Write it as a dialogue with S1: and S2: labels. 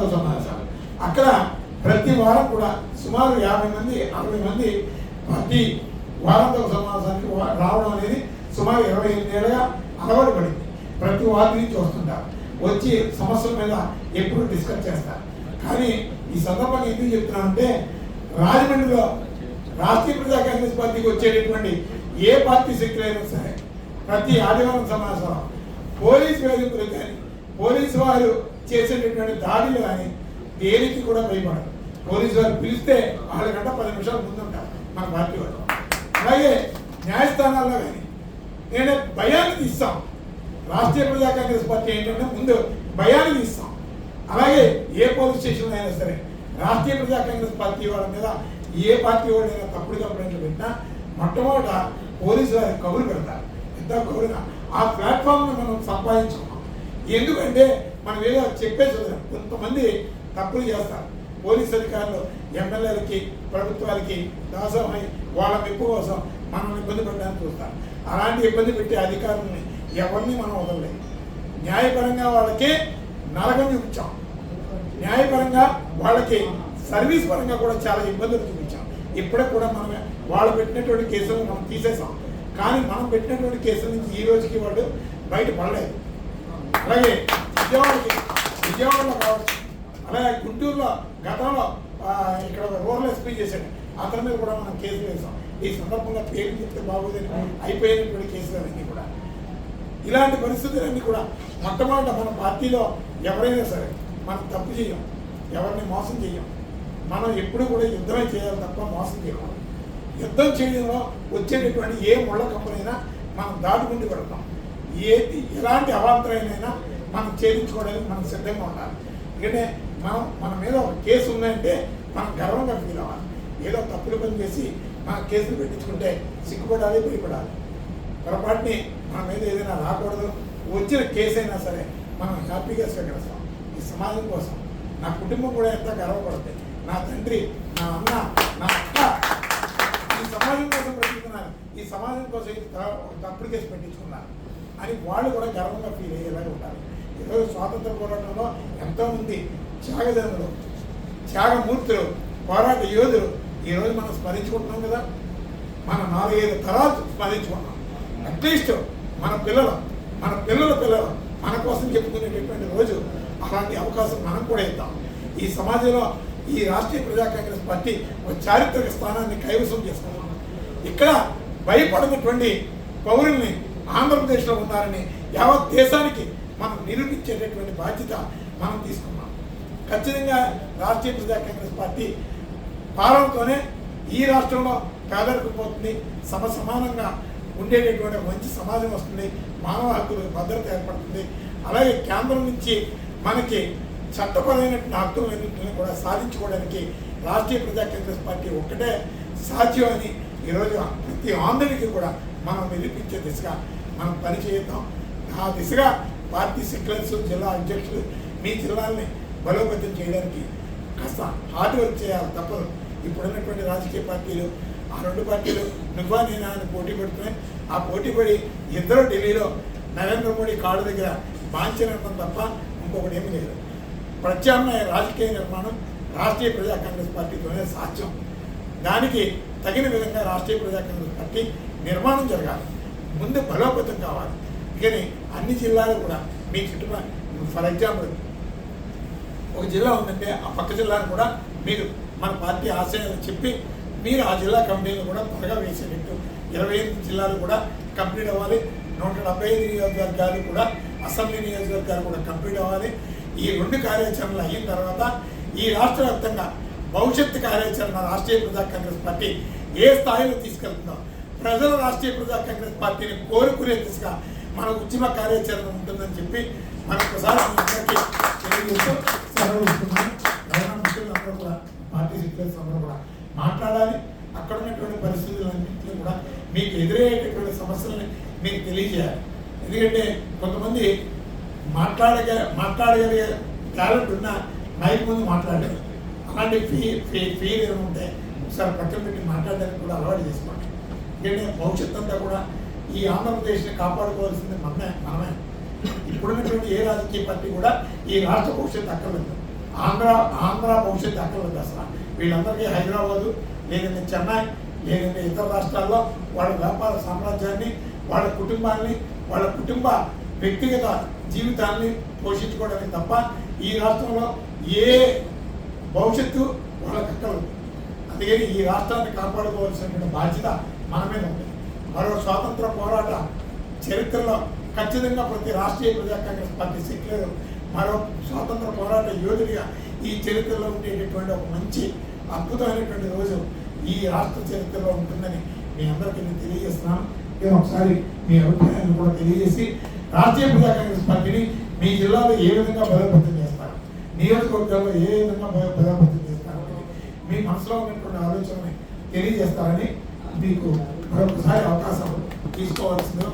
S1: సమావేశాలు అక్కడ ప్రతి వారం కూడా సుమారు 50 మంది 60 మంది ప్రతి వారంతో సమావేశానికి రావడం అనేది సుమారు 28 ఏళ్ళగా అలవాటు పడింది. ప్రతి వారం నుంచి వస్తుంటారు, వచ్చి సమస్యల మీద ఎప్పుడు డిస్కస్ చేస్తారు. కానీ ఈ సందర్భంగా ఎందుకు చెప్తున్నానంటే, రాజమండ్రిలో రాష్ట్రీయ ప్రజా కాంగ్రెస్ పార్టీకి వచ్చేటటువంటి ఏ పార్టీ శక్తులు అయినా సరే ప్రతి ఆదివారం సమావేశంలో పోలీసు వేధింపులు కానీ పోలీసు వారు చేసేటటువంటి దాడులు కానీ దేనికి కూడా భయపడరు. పోలీసు వారు పిలిస్తే వాళ్ళకంటే 10 నిమిషాల ముందు ఉంటారు మన పార్టీ వాళ్ళు. అలాగే న్యాయస్థానాల్లో కానీ నేను భయాన్ని తీస్తాం. రాష్ట్రీయ ప్రజా కాంగ్రెస్ పార్టీ ఏంటంటే ముందు భయాన్ని తీస్తాం. అలాగే ఏ పోలీస్ స్టేషన్ అయినా సరే రాష్ట్రీయ ప్రజా కాంగ్రెస్ పార్టీ వాళ్ళ మీద ఏ పార్టీ వాళ్ళైనా తప్పుడు కంప్లైంట్లు పెట్టినా మొట్టమొదట పోలీసు వారికి కబురు పెడతారు. ఎంత కబురుగా ఆ ప్లాట్ఫామ్ని మనం సంపాదించుకున్నాం. ఎందుకంటే మనం ఏదో చెప్పేసి కొంతమంది తప్పులు చేస్తారు. పోలీస్ అధికారులు ఎమ్మెల్యేలకి ప్రభుత్వాలకి దాసమై వాళ్ళ మెప్పు కోసం మనల్ని ఇబ్బంది పెట్టడానికి చూస్తారు. అలాంటి ఇబ్బంది పెట్టే అధికారులని ఎవరిని మనం వదలలేదు. న్యాయపరంగా వాళ్ళకి నరకం చూపించాం, న్యాయపరంగా వాళ్ళకి సర్వీస్ పరంగా కూడా చాలా ఇబ్బందులు చూపించాం. ఇప్పటికి కూడా మనం వాళ్ళు పెట్టినటువంటి కేసులు మనం తీసేసాం. కానీ మనం పెట్టినటువంటి కేసుల నుంచి ఈ రోజుకి వాళ్ళు బయటపడలేదు. అలాగే విజయవాడలో కావచ్చు, అలాగే గుంటూరులో గతంలో ఇక్కడ రూరల్ ఎస్పీ చేశాడు, అతని మీద కూడా మనం కేసులు వేసాం. ఈ సందర్భంగా పేరు చెప్తే బాగోదని అయిపోయినటువంటి కేసులన్నీ కూడా ఇలాంటి పరిస్థితులన్నీ కూడా మొట్టమొదట మన పార్టీలో ఎవరైనా సరే మనం తప్పు చేయం, ఎవరిని మోసం చేయం. మనం ఎప్పుడు కూడా యుద్ధమే చేయాలి తప్ప మోసం చేయాలి. యుద్ధం చేయడంలో వచ్చేటటువంటి ఏ ముళ్ళ కంపెనైనా మనం దాటుకుంటూ పెడతాం. ఎలాంటి అవాంతరైనా మనం ఛేదించుకోవడానికి మనం సిద్ధంగా ఉండాలి. ఎందుకంటే మన మీద ఒక కేసు ఉందంటే మనం గర్వంగా ఫీల్ అవ్వాలి. ఏదో తప్పులు పని చేసి మన కేసులు పెట్టించుకుంటే సిగ్గుపడాలి, భయపడాలి. పొరపాటుని మన మీద ఏదైనా రాకూడదు. వచ్చిన కేసు అయినా సరే మనం హ్యాపీగా స్వీకరిస్తాం. ఈ సమాజం కోసం నా కుటుంబం కూడా ఎంత గర్వపడుతుంది. నా తండ్రి, నా అన్న, నా అక్క ఈ సమాజం కోసం బ్రతుకుతున్నారు, ఈ సమాజం కోసం తప్పుడు కేసు పెట్టించుకున్నారు అని వాళ్ళు కూడా గర్వంగా ఫీల్ అయ్యేలాగా ఉంటారు. ఈరోజు స్వాతంత్ర పోరాటంలో ఎంతోమంది త్యాగజనులు, త్యాగమూర్తులు, పోరాట యోధులు ఈరోజు మనం స్మరించుకుంటున్నాం కదా. మన 4-5 తరాలు స్మరించుకుంటున్నాం. అట్లీస్ట్ మన పిల్లలు మన కోసం చెప్పుకునేటటువంటి రోజు అలాంటి అవకాశం మనం కూడా ఇద్దాం. ఈ సమాజంలో ఈ రాష్ట్రీయ ప్రజా కాంగ్రెస్ పార్టీ ఒక చారిత్రక స్థానాన్ని కైవసం చేసుకున్నాం. ఇక్కడ భయపడినటువంటి పౌరుల్ని ఆంధ్రప్రదేశ్లో ఉన్నారని యావత్ దేశానికి మనం నిరూపించేటటువంటి బాధ్యత మనం తీసుకున్నాం. ఖచ్చితంగా రాష్ట్రీయ ప్రజా కాంగ్రెస్ పార్టీ పాలనతోనే ఈ రాష్ట్రంలో పేదరికం పోతుంది, సమానంగా ఉండేటటువంటి మంచి సమాజం వస్తుంది, మానవ హక్కులు భద్రత ఏర్పడుతుంది. అలాగే కేంద్రం నుంచి మనకి చట్టపరమైనటువంటి హక్కులన్నింటినీ కూడా సాధించుకోవడానికి రాష్ట్రీయ ప్రజా కాంగ్రెస్ పార్టీ ఒక్కటే సాధ్యం అని ఈరోజు ప్రతి ఆంధ్రునికి కూడా మనం నిరూపించే దిశగా మనం పనిచేద్దాం. ఆ దిశగా పార్టీ సెక్రటరీస్, జిల్లా అధ్యక్షులు మీ జిల్లాల్ని బలోపేతం చేయడానికి కాస్త హార్డ్ వర్క్ చేయాలి తప్పదు. ఇప్పుడున్నటువంటి రాజకీయ పార్టీలు, ఆ 2 పార్టీలు నువ్వా నేనా అని పోటీ పెడుతున్నాయి. ఆ పోటీ పడి ఇద్దరు ఢిల్లీలో నరేంద్ర మోడీ కాళ్ళ దగ్గర బాంఛనడం తప్ప ఇంకొకటి ఏమీ లేదు. ప్రత్యామ్నాయ రాజకీయ నిర్మాణం రాష్ట్రీయ ప్రజా కాంగ్రెస్ పార్టీతోనే సాధ్యం. దానికి తగిన విధంగా రాష్ట్రీయ ప్రజా కాంగ్రెస్ పార్టీ నిర్మాణం జరగాలి, ముందు బలోపేతం కావాలి. కానీ అన్ని జిల్లాలు కూడా మీ చుట్టుపక్కల ఫర్ ఎగ్జాంపుల్ ఒక జిల్లా ఉందంటే ఆ పక్క జిల్లాను కూడా మీరు మన పార్టీ ఆశయాలు చెప్పి మీరు ఆ జిల్లా కమిటీలను కూడా త్వరగా వేసేటట్టు 28 జిల్లాలు కూడా కంప్లీట్ అవ్వాలి. 175 నియోజకవర్గాలు కూడా అసెంబ్లీ నియోజకవర్గాలు కూడా కంప్లీట్ అవ్వాలి. ఈ 2 కార్యాచరణలు అయిన తర్వాత ఈ రాష్ట్ర వ్యాప్తంగా భవిష్యత్తు కార్యాచరణ రాష్ట్రీయ ప్రజా కాంగ్రెస్ పార్టీ ఏ స్థాయిలో తీసుకెళ్తుందో ప్రజల రాష్ట్రీయ ప్రజా కాంగ్రెస్ పార్టీని కోరుకునే దిశగా మన ఉద్యమ కార్యాచరణ ఉంటుందని చెప్పి మరొకసారి తెలియజేస్తూ సెలవుస్తున్నాను. మిత్రులందరూ కూడా పార్టీ సెక్రటరీస్ అందరూ కూడా మాట్లాడాలి. అక్కడ ఉన్నటువంటి పరిస్థితులన్నింటినీ కూడా మీకు ఎదురయ్యేటటువంటి సమస్యలని మీకు తెలియజేయాలి. ఎందుకంటే కొంతమంది మాట్లాడగలిగే టాలెంట్ ఉన్న మైక్ ముందు మాట్లాడారు. అలాంటి ఫీల్ ఏమి ఉంటే ఒకసారి పక్కన పెట్టి మాట్లాడడానికి కూడా అలవాటు చేసుకోండి. ఎందుకంటే భవిష్యత్తు అంతా కూడా ఈ ఆంధ్రప్రదేశ్ని కాపాడుకోవాల్సింది మనమే. ఇప్పుడున్నటువంటి ఏ రాజకీయ పార్టీ కూడా ఈ రాష్ట్ర భవిష్యత్తు అక్కర్లేదు. ఆంధ్ర భవిష్యత్తు అక్కర్లేదు అసలు. వీళ్ళందరికీ హైదరాబాదు లేదంటే చెన్నై లేదంటే ఇతర రాష్ట్రాల్లో వాళ్ళ వ్యాపార సామ్రాజ్యాన్ని, వాళ్ళ కుటుంబాన్ని, వాళ్ళ కుటుంబ వ్యక్తిగత జీవితాన్ని పోషించుకోవడానికి తప్ప ఈ రాష్ట్రంలో ఏ భవిష్యత్తు వాళ్ళకి అక్కర్లేదు. అందుకని ఈ రాష్ట్రాన్ని కాపాడుకోవాల్సినటువంటి బాధ్యత మన మీద ఉంది. మరో స్వాతంత్ర పోరాట చరిత్రలో ఖచ్చితంగా ప్రతి రాష్ట్రీయ ప్రజా కాంగ్రెస్ పార్టీ సెక్యులర్ మరో స్వాతంత్ర పోరాట యోధుడిగా ఈ చరిత్రలో ఉండేటటువంటి ఒక మంచి అద్భుతమైనటువంటి రోజు ఈ రాష్ట్ర చరిత్రలో ఉంటుందని మీ అందరికీ నేను తెలియజేస్తున్నాను. నేను ఒకసారి మీ అభిప్రాయాన్ని కూడా తెలియజేసి రాష్ట్రీయ ప్రజా కాంగ్రెస్ పార్టీని మీ జిల్లాలో ఏ విధంగా బలోపేతం చేస్తారు, నియోజకవర్గాల్లో ఏ విధంగా బలోపేతం చేస్తారు, మీ మనసులో ఉన్నటువంటి ఆలోచనని తెలియజేస్తారని మీకు మరొకసారి అవకాశం తీసుకోవాల్సిందిగా